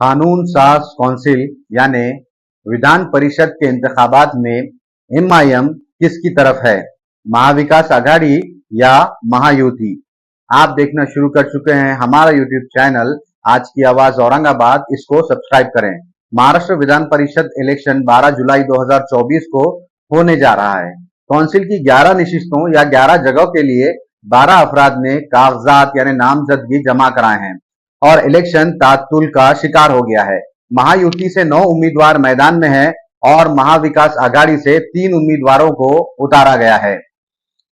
कानून साज कौंसिल यानी विधान परिषद के इंतखाबात में एमआईएम किसकी तरफ है, महाविकास आघाड़ी या महायुति? आप देखना शुरू कर चुके हैं हमारा यूट्यूब चैनल आज की आवाज औरंगाबाद, इसको सब्सक्राइब करें। महाराष्ट्र विधान परिषद इलेक्शन 12 जुलाई 2024 को होने जा रहा है। कौंसिल की 11 नशिस्तों या 11 जगहों के लिए 12 अफराद ने कागजात यानी नामजदगी जमा कराए हैं और इलेक्शन तातुल का शिकार हो गया है। महायुति से 9 उम्मीदवार मैदान में हैं और महाविकास आघाड़ी से 3 उम्मीदवारों को उतारा गया है।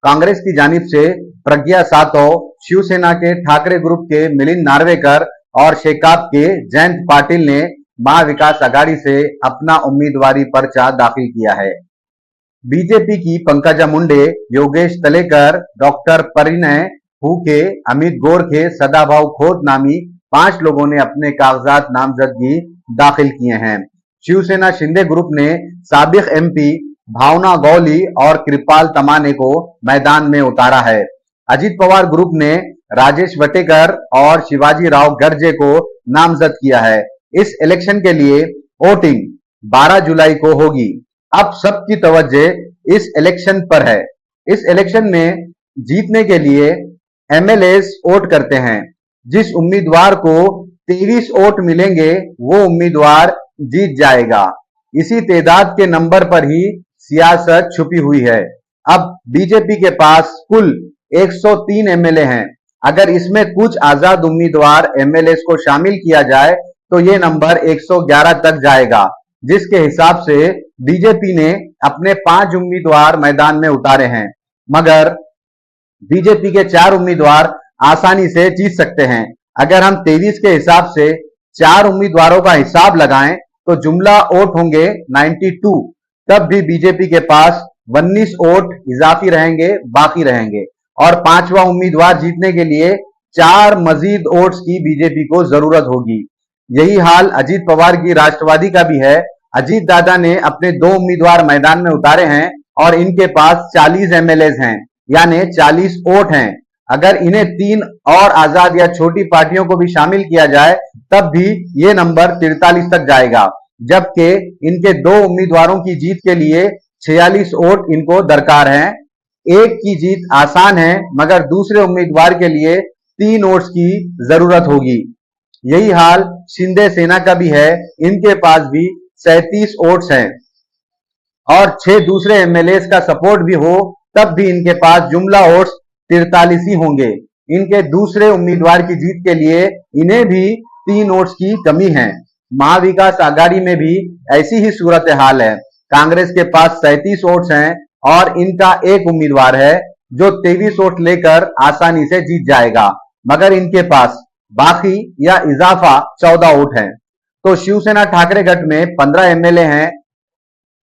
कांग्रेस की जानिब से प्रज्ञा सातव, शिवसेना के ठाकरे ग्रुप के मिलिंद नार्वेकर और शेकाप के जयंत पाटिल ने महाविकास आघाड़ी से अपना उम्मीदवारी पर्चा दाखिल किया है। बीजेपी की पंकजा मुंडे, योगेश तलेकर, डॉक्टर परिणय फूके, अमित गोरखे, सदाभाऊ खोत नामी 5 लोगों ने अपने कागजात नामजदगी दाखिल किए हैं। शिवसेना शिंदे ग्रुप ने साबिक एमपी भावना गौली और कृपाल तमाने को मैदान में उतारा है। अजित पवार ग्रुप ने राजेश वटेकर और शिवाजी राव गर्जे को नामजद किया है। इस इलेक्शन के लिए वोटिंग 12 जुलाई को होगी। अब सबकी तवज्जो इस इलेक्शन पर है। इस इलेक्शन में जीतने के लिए एमएलएस वोट करते हैं। जिस उम्मीदवार को 23 वोट मिलेंगे वो उम्मीदवार जीत जाएगा। इसी तादाद के नंबर पर ही सियासत छुपी हुई है। अब बीजेपी के पास कुल 103 एमएलए हैं। अगर इसमें कुछ आजाद उम्मीदवार एमएलएस को शामिल किया जाए तो ये नंबर 111 तक जाएगा, जिसके हिसाब से बीजेपी ने अपने 5 उम्मीदवार मैदान में उतारे हैं। मगर बीजेपी के 4 उम्मीदवार आसानी से जीत सकते हैं। अगर हम 23 के हिसाब से 4 उम्मीदवारों का हिसाब लगाएं तो जुमला वोट होंगे 92। तब भी बीजेपी के पास 19 वोट इजाफी रहेंगे, बाकी रहेंगे और 5वां उम्मीदवार जीतने के लिए 4 मजीद वोट्स की बीजेपी को जरूरत होगी। यही हाल अजीत पवार की राष्ट्रवादी का भी है। अजीत दादा ने अपने 2 उम्मीदवार मैदान में उतारे हैं और इनके पास 40 एमएलए हैं, यानी 40 वोट हैं। अगर इन्हें 3 और आजाद या छोटी पार्टियों को भी शामिल किया जाए तब भी ये नंबर 43 तक जाएगा, जबकि इनके 2 उम्मीदवारों की जीत के लिए 46 वोट इनको दरकार हैं। एक की जीत आसान है, मगर दूसरे उम्मीदवार के लिए 3 वोट्स की जरूरत होगी। यही हाल शिंदे सेना का भी है। इनके पास भी 37 वोट्स हैं और 6 दूसरे एमएलए का सपोर्ट भी हो तब भी इनके पास जुमला वोट्स 43 ही होंगे। इनके दूसरे उम्मीदवार की जीत के लिए इन्हें भी 3 वोट्स की कमी है। महाविकास आघाड़ी में भी ऐसी ही सूरत हाल है। कांग्रेस के पास 37 वोट्स हैं और इनका एक उम्मीदवार है जो 23 वोट लेकर आसानी से जीत जाएगा, मगर इनके पास बाकी या इजाफा 14 वोट हैं। तो शिवसेना ठाकरे गठ में 15 एमएलए हैं,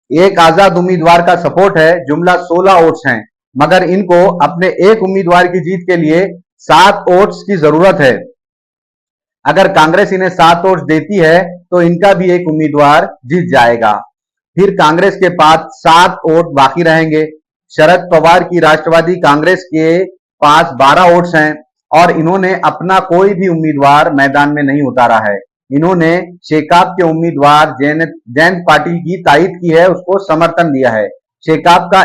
एक आजाद उम्मीदवार का सपोर्ट है, जुमला 16 वोट्स हैं, मगर इनको अपने एक उम्मीदवार की जीत के लिए 7 वोट्स की जरूरत है। अगर कांग्रेस इन्हें 7 वोट्स देती है तो इनका भी एक उम्मीदवार जीत जाएगा। फिर कांग्रेस के पास 7 वोट बाकी रहेंगे। शरद पवार की राष्ट्रवादी कांग्रेस के पास 12 वोट्स हैं और इन्होंने अपना कोई भी उम्मीदवार मैदान में नहीं उतारा है। इन्होंने शेकाप के उम्मीदवार जयंत पाटिल की तायद की है, उसको समर्थन दिया है। शेकाप का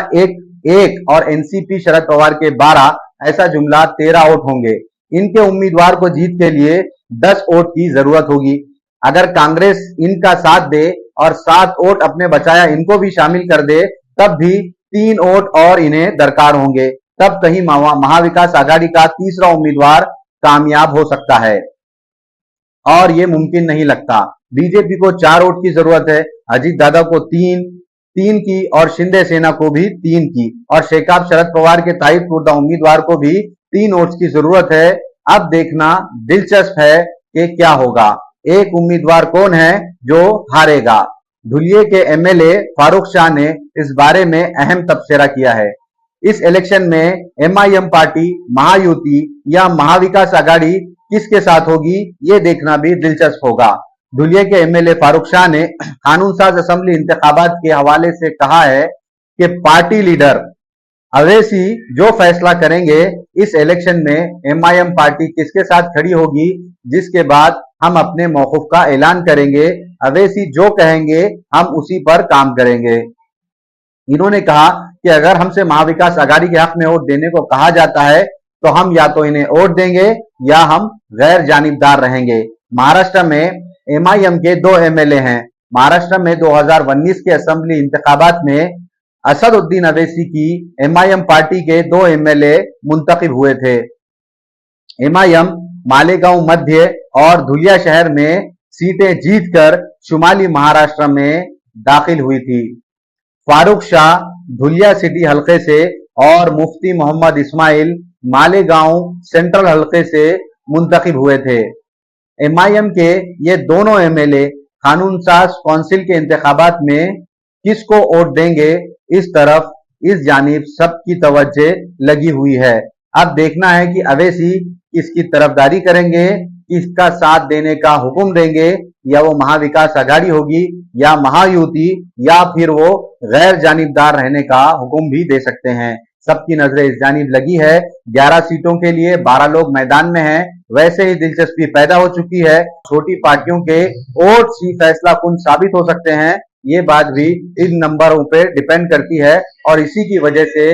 एक और एनसीपी शरद पवार के 12, ऐसा जुमला 13 वोट होंगे। इनके उम्मीदवार को जीत के लिए 10 वोट की जरूरत होगी। अगर कांग्रेस इनका साथ दे और 7 वोट अपने बचाया इनको भी शामिल कर दे तब भी 3 वोट और इन्हें दरकार होंगे। तब कहीं महाविकास आघाड़ी का तीसरा उम्मीदवार कामयाब हो सकता है और ये मुमकिन नहीं लगता। बीजेपी को 4 वोट की जरूरत है, अजीत दादा को 3 की और शिंदे सेना को भी 3 की और शेकाप शरद पवार के तायद शुदा उम्मीदवार को भी 3 वोट्स की जरूरत है। अब देखना दिलचस्प है कि क्या होगा। एक उम्मीदवार कौन है जो हारेगा? धुलिये के एमएलए फारूक शाह ने इस बारे में अहम तबसरा किया है। इस इलेक्शन में एमआईएम पार्टी, महायुति या महाविकास आघाड़ी किसके साथ होगी, ये देखना भी दिलचस्प होगा। धुलिये के एमएलए फारूक शाह ने कानून साज असेंबली इंतखाबात के हवाले से कहा है कि पार्टी लीडर अवैसी जो फैसला करेंगे इस इलेक्शन में एमआईएम पार्टी किसके साथ खड़ी होगी, जिसके बाद हम अपने मौक़िफ़ का ऐलान करेंगे, अवैसी जो कहेंगे हम उसी पर काम करेंगे। इन्होंने कहा कि अगर हमसे महाविकास आघाड़ी के हक में वोट देने को कहा जाता है तो हम या तो इन्हें वोट देंगे या हम गैर जानिबदार रहेंगे। महाराष्ट्र में एमआईएम के 2 एमएलए हैं। महाराष्ट्र में 2019 के असेंबली इंतखाबात में असदुद्दीन अवैसी की एमआईएम पार्टी के 2 एमएलए मुंतखब हुए थे। एमआईएम मालेगांव मध्य और धुलिया शहर में सीटें जीतकर शुमाली महाराष्ट्र में दाखिल हुई थी। फारूक शाह धुलिया सिटी हलके से और मुफ्ती मोहम्मद इस्माइल मालेगांव सेंट्रल हलके से मुंतखब हुए थे। एमआईएम के ये दोनों एमएलए कानून साज कौंसिल के इंतखाबात में किसको वोट देंगे, इस तरफ इस जानिब सबकी तवज्जो लगी हुई है। अब देखना है कि अवैसी किसकी तरफदारी करेंगे, किसका साथ देने का हुक्म देंगे, या वो महाविकास आघाड़ी होगी या महायुति, या फिर वो गैर जानिबदार रहने का हुक्म भी दे सकते हैं। सबकी नजरें इस जानिब लगी है। 11 सीटों के लिए 12 लोग मैदान में हैं। वैसे ही दिलचस्पी पैदा हो चुकी है। छोटी पार्टियों के वोट ही फैसला कुन साबित हो सकते हैं। ये बात भी इन नंबरों पे डिपेंड करती है और इसी की वजह से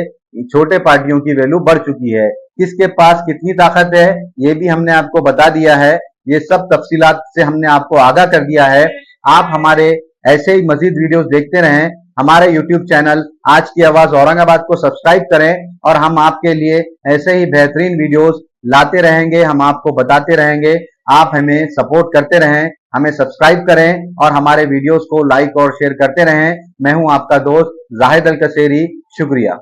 छोटे पार्टियों की वैल्यू बढ़ चुकी है। किसके पास कितनी ताकत है ये भी हमने आपको बता दिया है। ये सब तफसीलात से हमने आपको आगाह कर दिया है। आप हमारे ऐसे ही मजीद वीडियोस देखते रहें। हमारे YouTube चैनल आज की आवाज औरंगाबाद को सब्सक्राइब करें और हम आपके लिए ऐसे ही बेहतरीन वीडियोस लाते रहेंगे, हम आपको बताते रहेंगे। आप हमें सपोर्ट करते रहें, हमें सब्सक्राइब करें और हमारे वीडियोस को लाइक और शेयर करते रहें। मैं हूं आपका दोस्त जाहिद अल कसेरी। शुक्रिया।